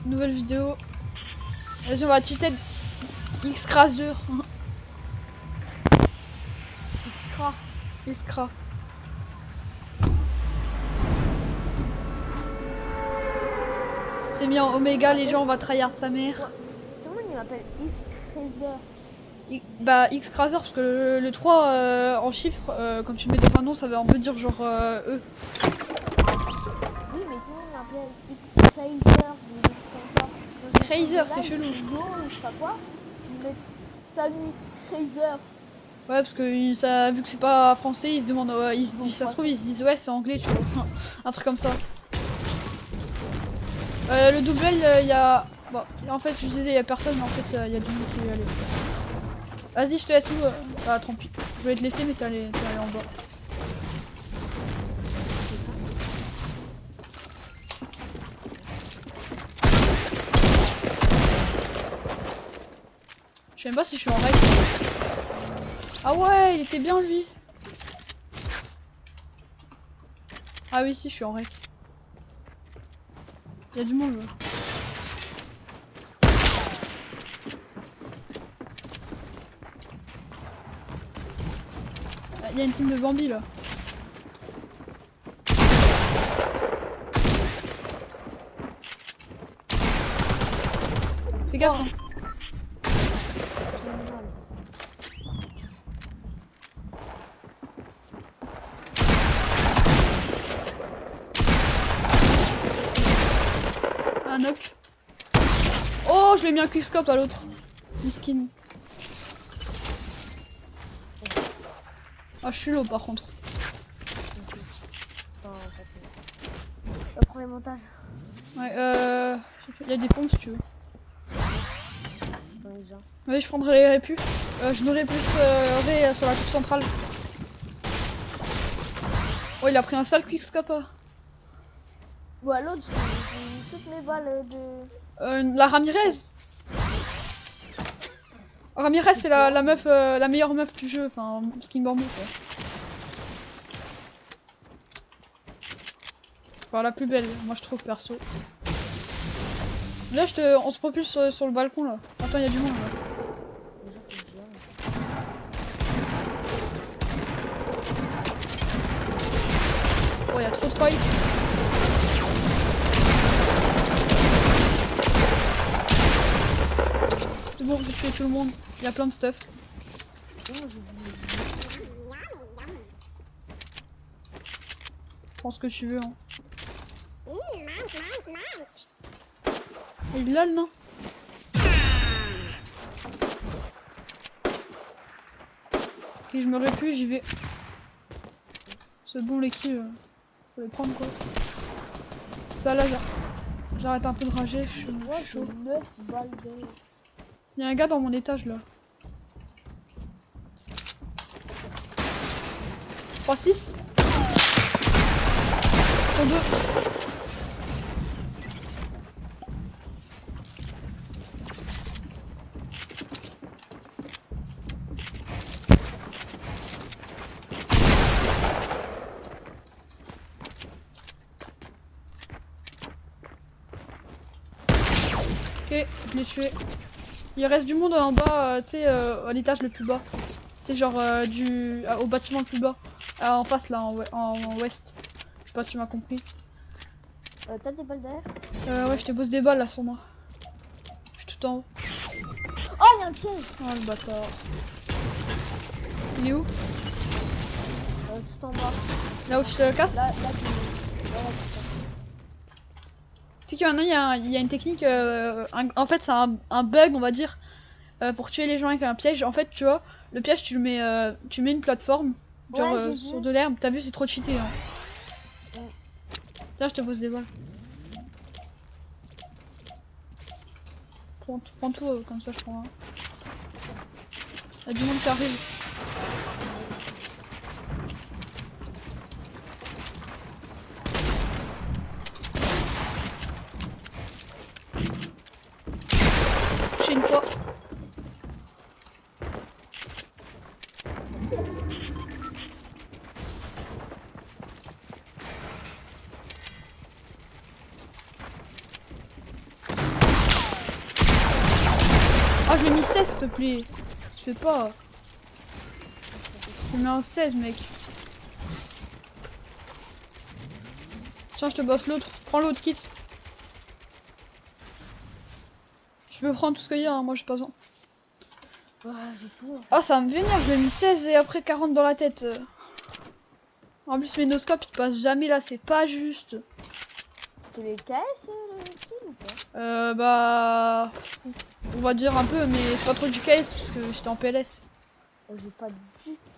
Nouvelle vidéo. Vas-y, on va cheater X-Craser. Xcra. X-Cra. C'est mis en Oméga, les gens, on va tryhard sa mère. Tout le monde il m'appelle Xcraser. Bah, X-Craser, parce que le 3 en chiffres, quand tu le mets dans un nom, ça veut un peu dire genre E. Oui, mais tout le monde m'appelle Xcraser ou des trucs comme ça. Dans les Crazer, sondages, c'est chelou. Yo, ou je sais pas quoi. Ils mettent Salut Crazer. Ouais, parce que ça, vu que c'est pas français, ils se demandent, ça se trouve, ils se Poisson. disent ouais, c'est anglais, tu vois. Un truc comme ça. Le double, il y a. Bon, en fait, je disais, il y a personne, mais en fait, il y a du monde qui est allé. Vas-y, je te laisse où Ah, tant pis. Je vais te laisser, mais t'es allé en bas. Je sais même pas si je suis en règle. Ah ouais, il était bien lui. Ah oui, si, je suis en règle. Il y a du monde là. Il y a une team de Bambi là. Fais gaffe. Hein. Un knock. Oh, je l'ai mis un quickscope à l'autre. Miskin. Ah, je suis low par contre. Premier montage. Ouais, il y a des pompes si tu veux. Ouais, je prendrai les répus. Je n'aurai plus ré sur la tour centrale. Oh, il a pris un sale quickscope. Ou à l'autre, j'ai mis toutes mes balles de. La Ramirez. Ramirez, c'est la meuf, la meilleure meuf du jeu, enfin, skin Bambi quoi. Enfin, la plus belle, moi je trouve perso. Là, on se propulse sur le balcon là. Attends, il y a du monde là. Oh, il y a trop de fights. C'est bon, j'ai tué tout le monde. Il y a plein de stuff. Prends ce que tu veux. Hein. Il lol, non? Ok, je me répue, j'y vais. C'est bon, les kills. Faut les prendre quoi. Ça là, j'arrête un peu de rager, je suis chaud. 9 balles de. Il y a un gars dans mon étage là. 3-6. Ils sont deux. Ok, je l'ai tué. Il reste du monde en bas, tu sais, à l'étage le plus bas. Tu sais, genre au bâtiment le plus bas. En face là, en ouest. Je sais pas si tu m'as compris. T'as des balles derrière? Ouais, je te pose des balles là sur moi. Je suis tout en haut. Oh, il y a un piège! Oh le bâtard. Il est où? Tout en bas. Là où je te casse? Là, Tu sais que maintenant il y a une technique, en fait c'est un bug on va dire, pour tuer les gens avec un piège. En fait tu vois, le piège tu mets une plateforme, genre ouais, sur de l'herbe, t'as vu c'est trop cheaté hein. Ouais. Tiens je te pose des balles. Prends tout comme ça je prends un. Il y a du monde qui arrive. Touché une fois. Ah, je l'ai mis 16, s'il te plaît. Ça se fait pas. Je le mets en 16, mec. Tiens, je te bosse l'autre. Prends l'autre kit. Je peux prendre tout ce qu'il y a, hein. Moi j'ai pas besoin. Ouais, j'ai tout. En fait. Oh, ça va me vénère, je l'ai mis 16 et après 40 dans la tête. En plus, mes noscopes ils passent jamais là, c'est pas juste. Tu les casses le kill ou pas? Bah. On va dire un peu, mais c'est pas trop du case parce que j'étais en PLS. J'ai pas du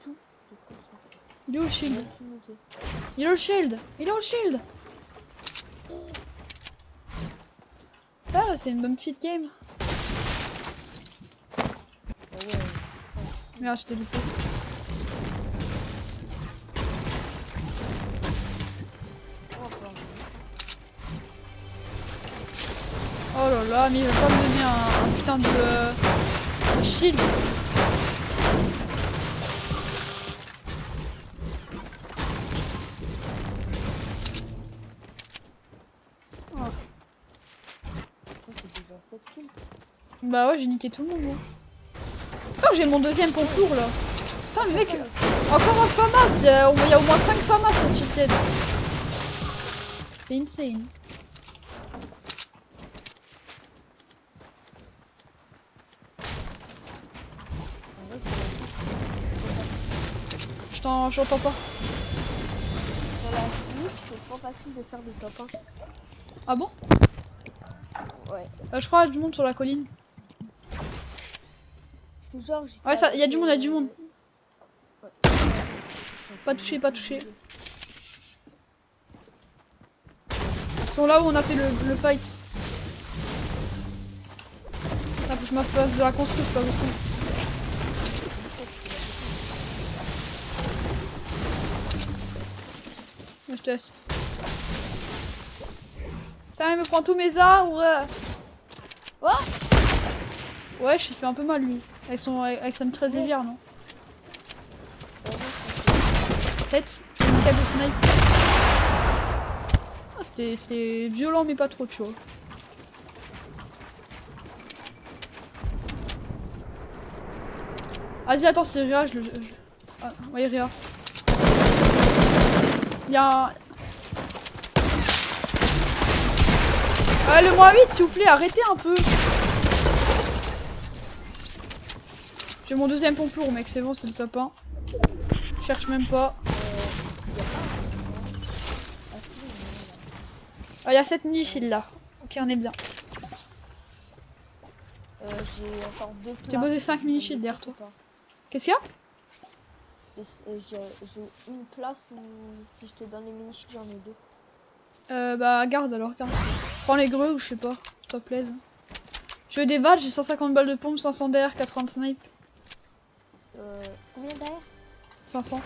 tout de quoi ça. Il est où le shield? Aucune idée. Il est où le shield? Il est où le shield? Ah, c'est une bonne petite game. Ah ouais. Merde, je t'ai loupé. Oh là là, mais il va pas me donner un putain de shield. Oh. C'est déjà 7 kills. Bah ouais, j'ai niqué tout le monde. Moi. Putain, j'ai mon deuxième pompour là. Putain, mais mec, encore un FAMAS. Il y a au moins 5 FAMAS à tilted. C'est insane. J'entends pas. Sur la Switch, c'est trop facile de faire des top 1. Ah bon? Ouais. Je crois qu'il y a du monde sur la colline. Parce que genre, Ouais, ça, il y a du monde, il y a du monde. Ouais. Pas touché, pas touché. Ils sont là où on a fait le fight. Ah, faut que je m'affaisse de la construire, c'est pas beaucoup. Je te laisse. Putain, il me prend tous mes arbres. Oh, Ouais, je lui fais un peu mal lui. Avec sa maîtresse légère, non? Tête, je fais une tête de snipe. Ah, c'était violent, mais pas trop, tu vois. Vas-y, attends, c'est Ria, Ah, ouais, Ria. Y'a un... le moins 8 s'il vous plaît, arrêtez un peu. J'ai mon deuxième pompour mec, c'est bon, c'est le top 1. Je cherche même pas. Ah, y'a 7 mini-shields là. Ok, on est bien. j'ai encore 2 T'es posé 5 mini-shields derrière toi. Qu'est-ce qu'il y a? J'ai une place où si je te donne les mini-shields, j'en ai 2. Bah garde alors, garde. Prends les greux ou je sais pas, s'il te plaise. Je veux des balles, j'ai 150 balles de pompe, 500 d'air, 80 de snipe. Combien d'air? 500.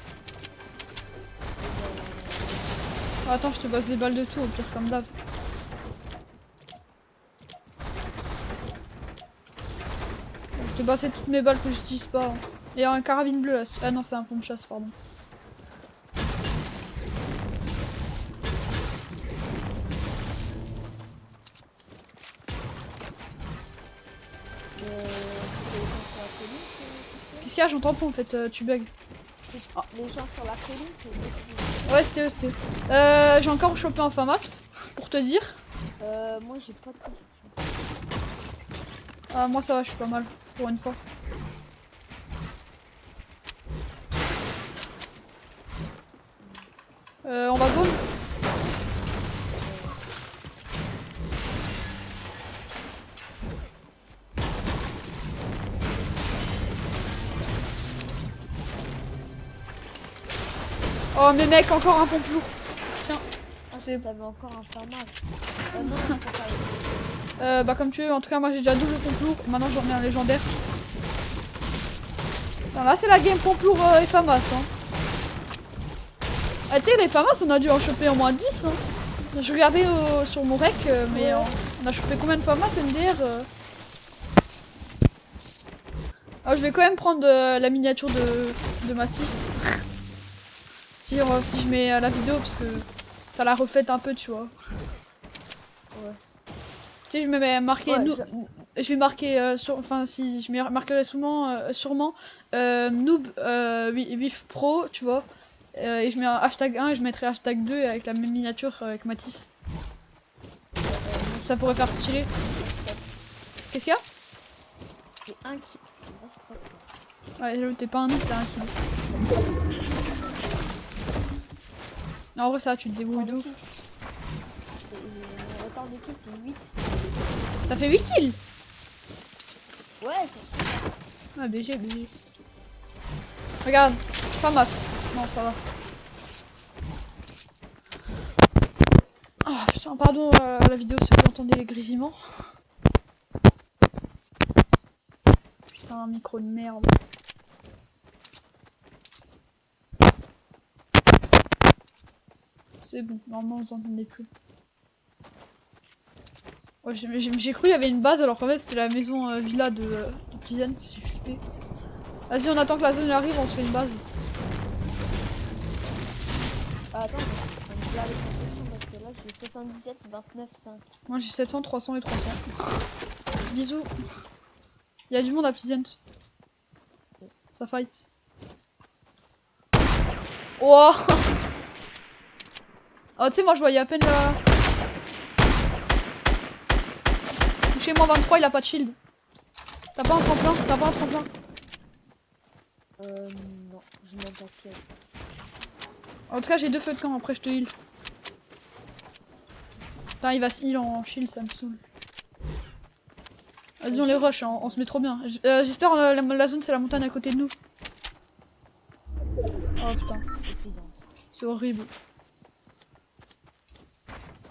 Attends, je te passe des balles de tout au pire comme d'hab. Je t'ai passé toutes mes balles que j'utilise pas. Hein. Et un carabine bleu là. Ah non, c'est un pompe chasse, pardon. Qu'est-ce qu'il y a? J'entends pas en fait, tu bugs. Les gens sur la colline, c'est... Ouais, c'était eux, c'était eux. J'ai encore chopé un FAMAS, pour te dire. Moi j'ai pas de construction. Ah, moi ça va, je suis pas mal, pour une fois. On va zone. Oh mais mec, encore un pompe lourd. Tiens. T'avais encore un FAMAS. Non, Bah comme tu veux, en tout cas moi j'ai déjà double pompe lourd. Maintenant j'en ai un légendaire. Enfin, là c'est la game pompe lourd et FAMAS. Hein. Ah, tu sais, les FAMAS on a dû en choper au moins 10. Hein. Je regardais sur mon rec, mais on a chopé combien de FAMAS MDR Ah, je vais quand même prendre la miniature de ma 6. si je mets la vidéo parce que ça la reflète un peu, tu vois. Ouais. Tu sais, je me mets marqué je vais marquer enfin si je marquerai sûrement noob vif pro, tu vois. Et je mets un hashtag 1 et je mettrai hashtag 2 avec la même miniature avec Matisse. Ça pourrait faire stylé. Qu'est-ce qu'il y a? J'ai un kill. Ouais, j'avoue, t'es pas un noob, t'as un kill. Non, en vrai, ça, tu te débrouilles de ouf. Le retard de kill, c'est 8. T'as fait 8 kills? Ouais, c'est Ouais, BG, BG. Regarde, Famas. Non, ça va. Ah putain, pardon à la vidéo si vous entendez les grésillements. Putain, un micro de merde. C'est bon, normalement vous entendez plus. Ouais, j'ai cru qu'il y avait une base alors qu'en fait c'était la maison villa de Pleasant, j'ai flippé. Vas-y, on attend que la zone arrive, on se fait une base. Ah, attends, on va aller parce que là j'ai 77, 29, 5. Moi j'ai 700, 300 et 300. Bisous. Il y a du monde à Pleasant. Ça fight. Oh. Oh, tu sais, moi je voyais à peine là. Chez moi 23, il a pas de shield. T'as pas un tremplin? T'as pas un tremplin? Non, je n'ai pas de piège. En tout cas, j'ai 2 feux de camp, après je te heal. Putain, il va se heal en shield, ça me saoule. Vas-y, on les rush, hein, on se met trop bien. J'espère la zone c'est la montagne à côté de nous. Oh putain, c'est horrible.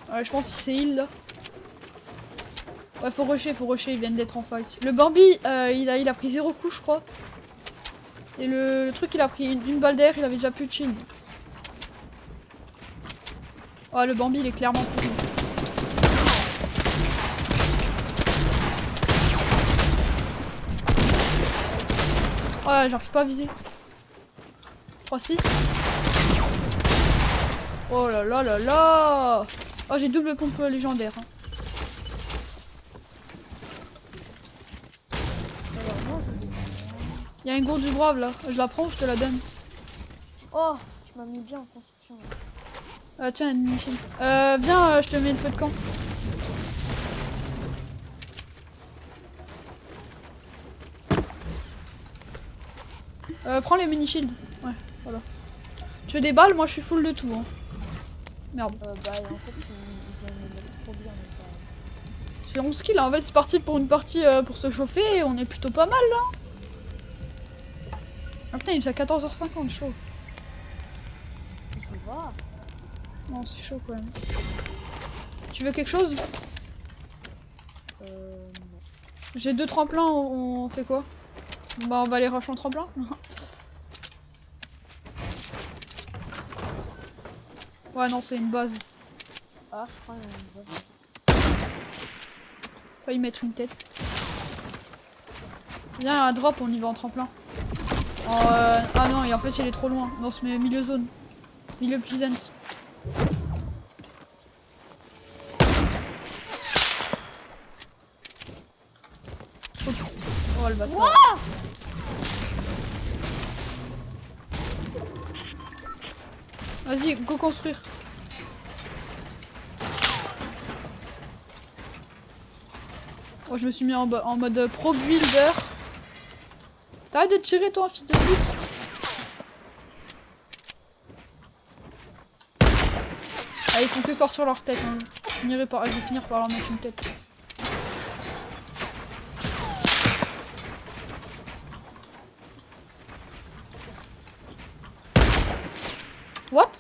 Ouais, je pense qu'il s'est heal là. Ouais, faut rusher, ils viennent d'être en fight. Le Bambi, il a pris 0 coup, je crois. Et le truc, il a pris une balle d'air, il avait déjà plus de shield. Ouais, le Bambi, il est clairement plus. Ouais, j'arrive pas à viser. 3-6. Oh là là là là. Oh, j'ai double pompe légendaire. Hein. Il y a une gourde du brave là. Je la prends ou je te la donne? Oh, tu m'as mis bien en construction. Ah tiens, une mini-shield. Viens, je te mets le feu de camp. Prends les mini-shields. Ouais, voilà. Tu veux des balles? Moi je suis full de tout. Hein. Merde. Bah en fait, tu viens de me mettre trop bien. J'ai 11 kills. En fait, c'est parti pour une partie pour se chauffer et on est plutôt pas mal là. Ah putain, il est déjà 14h50, chaud. Ça va. Non, c'est chaud quand même. Tu veux quelque chose? Non. J'ai 2 tremplins, on fait quoi? Bah on va aller rush en tremplin. Ouais non, c'est une base. Ah, je crois une base. Faut y mettre une tête. Viens à drop, on y va en tremplin. Ah non, et en fait il est trop loin. On se met milieu zone. Milieu Pleasant. Oh le bâtard. Wow. Vas-y, go construire. Oh, je me suis mis en mode pro builder. T'arrêtes de tirer toi, fils de pute. Ah, ils font que sortir leur tête. Hein. Je vais finir par leur mettre une tête. What?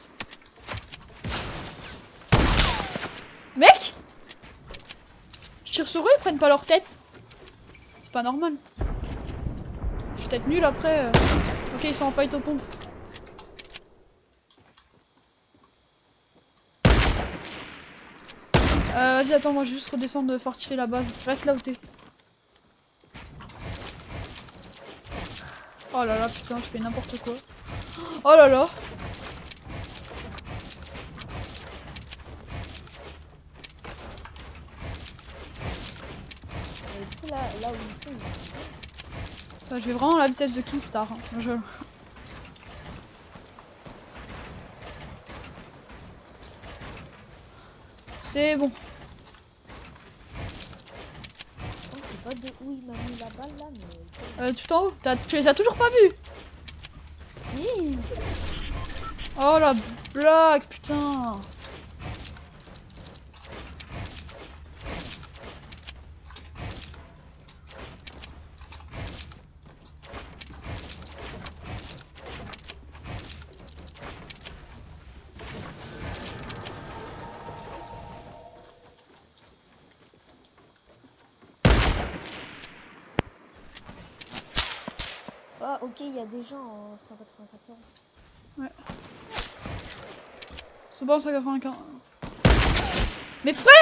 Mec? Je tire sur eux, ils prennent pas leur tête. C'est pas normal. Je suis peut-être nul après. Ok, ils sont en fight aux pompes. Vas-y, attends, moi je vais juste redescendre fortifier la base. Reste là où t'es. Oh là là, putain, je fais n'importe quoi. Oh là là. Et du coup, là où ils sont, Enfin, je vais vraiment à la vitesse de Kingstar. Hein. C'est bon. je sais pas de où il m'a mis la balle là, mais. Tout en haut. Tu les as toujours pas vus? Oui. Oh la blague, putain. Ah, ok, il y a des gens en 194. Ouais. C'est bon, 195. Mais frère,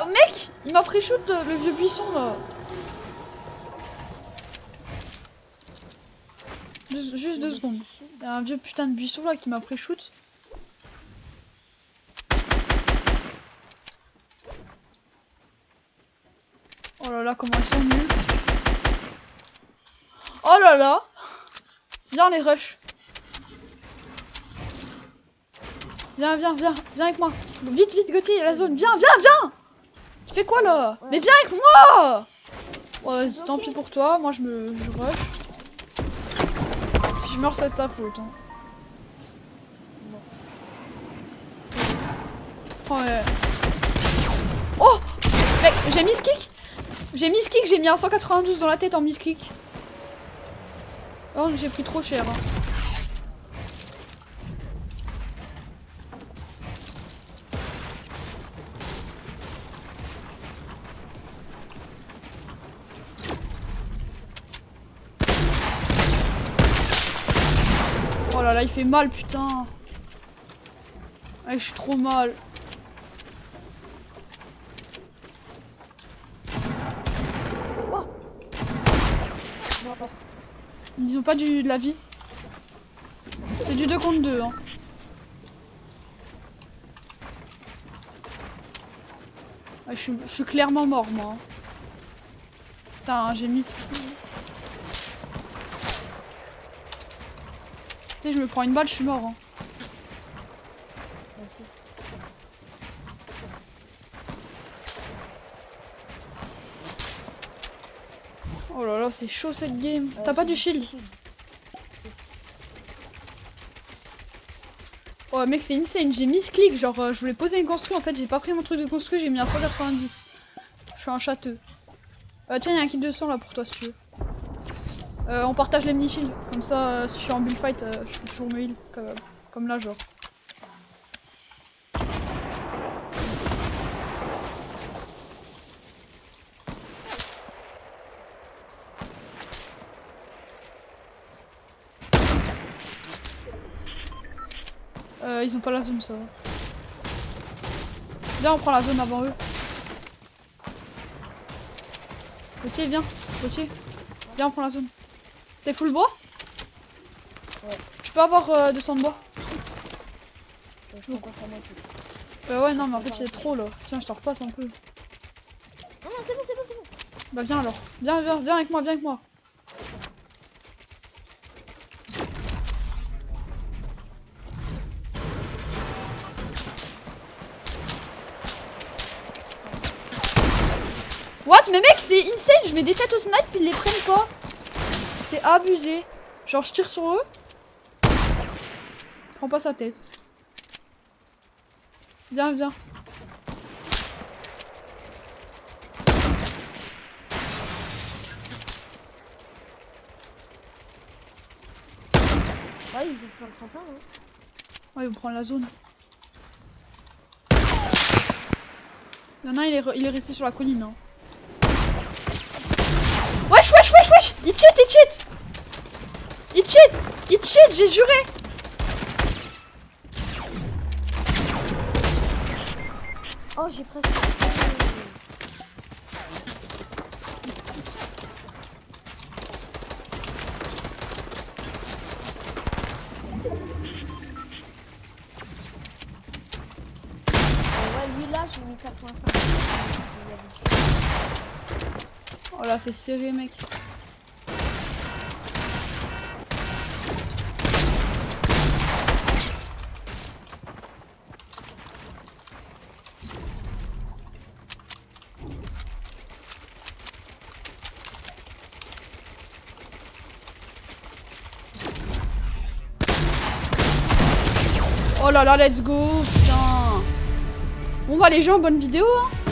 mec, il m'a pré-shoot le vieux buisson là. Juste 2 secondes. Il y a un vieux putain de buisson là qui m'a pré-shoot. Oh là là, comment ils sont nuls. Oh là là. Viens les rushs. Viens avec moi. Vite, Gauthier, il y a la zone. Viens. Tu fais quoi là? Ouais. Mais viens avec moi. Ouais, tant pis pour toi, moi je rush. Si je meurs, ça va être sa faute. Hein. Ouais. Oh mec, j'ai mis kick. J'ai mis un 192 dans la tête en miskick. Oh, j'ai pris trop cher. Hein. Oh là là, il fait mal, putain. Ouais, je suis trop mal. Ils ont pas de la vie. C'est du 2 contre 2. Hein. Ouais, je suis clairement mort, moi. Putain, j'ai mis... Tu sais, je me prends une balle, je suis mort. Hein. Oh là là, c'est chaud cette game. T'as pas du shield? Oh mec, c'est insane. J'ai mis ce clic. Genre, je voulais poser une construit. En fait, j'ai pas pris mon truc de construit. J'ai mis un 190. Je suis un châteux. Tiens, il y a un kit de sang là pour toi si tu veux. On partage les mini shields. Comme ça, si je suis en bullfight, je peux toujours me heal. Comme là, genre. Ils ont pas la zone, ça va. Viens, on prend la zone avant eux. Gauthier, viens. Gauthier, viens, on prend la zone. T'es full bois? Ouais. Je peux avoir 200 de bois? Ouais, non, mais en fait, il est trop là. Tiens, je te repasse un peu. Non, c'est bon. Bah, viens alors. Viens avec moi, What? Mais mec, c'est insane, je mets des têtes au snipe, ils les prennent pas. C'est abusé. Genre, je tire sur eux. Prends pas sa tête. Viens. Ouais, ils ont pris un tremplin, hein. Ouais, ils vont prendre la zone. Il y en a un, il est resté sur la colline. Hein. Wesh! Il cheat, j'ai juré! Oh, j'ai presque... Ouais, lui là, j'ai mis 85. Voilà, c'est serré, mec. Oh là là, let's go, putain. Bon bah les gens, bonne vidéo hein.